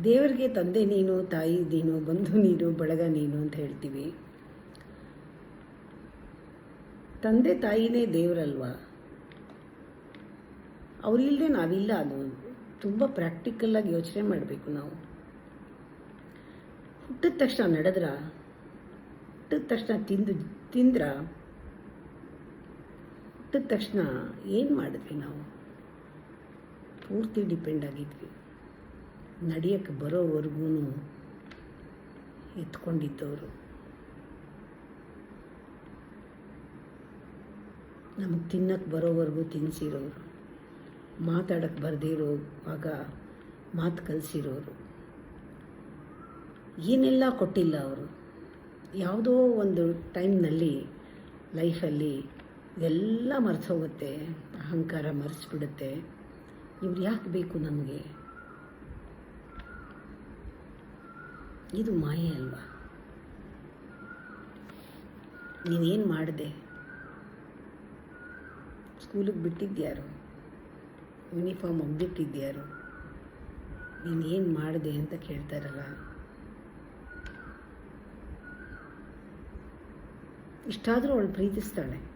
ದೇವರಿಗೆ ತಂದೆ ನೀನು, ತಾಯಿ ನೀನು, ಬಂಧು ನೀನು, ಬಳಗ ನೀನು ಅಂತ ಹೇಳ್ತೀವಿ. ತಂದೆ ತಾಯಿನೇ ದೇವರಲ್ವಾ? ಅವರಿಲ್ಲದೆ ನಾವಿಲ್ಲ. ಅದು ತುಂಬ ಪ್ರಾಕ್ಟಿಕಲ್ಲಾಗಿ ಯೋಚನೆ ಮಾಡಬೇಕು ನಾವು. ಹುಟ್ಟಿದ ತಕ್ಷಣ ನಡೆದ್ರ, ಹುಟ್ಟಿದ ತಕ್ಷಣ ತಿಂದ್ರ, ಹುಟ್ಟಿದ ತಕ್ಷಣ ಏನು ಮಾಡಿದ್ವಿ ನಾವು? ಪೂರ್ತಿ ಡಿಪೆಂಡ್ ಆಗಿದ್ವಿ. ನಡೆಯೋಕ್ಕೆ ಬರೋವರೆಗೂ ಎತ್ಕೊಂಡಿದ್ದವರು, ನಮಗೆ ತಿನ್ನಕ್ಕೆ ಬರೋವರೆಗೂ ತಿನ್ನಿಸಿರೋರು, ಮಾತಾಡೋಕ್ಕೆ ಬರದೇ ಇರೋವಾಗ ಮಾತು ಕಲಿಸಿರೋರು, ಏನೆಲ್ಲ ಕೊಟ್ಟಿಲ್ಲ ಅವರು. ಯಾವುದೋ ಒಂದು ಟೈಮ್ನಲ್ಲಿ ಲೈಫಲ್ಲಿ ಇದೆಲ್ಲ ಮರೆಸೋಗುತ್ತೆ, ಅಹಂಕಾರ ಮರೆಸಿಬಿಡುತ್ತೆ. ಇವ್ರು ಯಾಕೆ ಬೇಕು ನಮಗೆ? ಇದು ಮಾಯೆ ಅಲ್ವಾ? ನೀನೇನು ಮಾಡಿದೆ? ಸ್ಕೂಲಿಗೆ ಬಿಟ್ಟಿದ್ಯಾರು? ಯೂನಿಫಾರ್ಮ್ ಒಗ್ದಿಟ್ಟಿದ್ಯಾರು? ನೀನೇನು ಮಾಡಿದೆ ಅಂತ ಕೇಳ್ತಾರಲ್ಲ. ಇಷ್ಟಾದರೂ ಅವಳು ಪ್ರೀತಿಸ್ತಾಳೆ.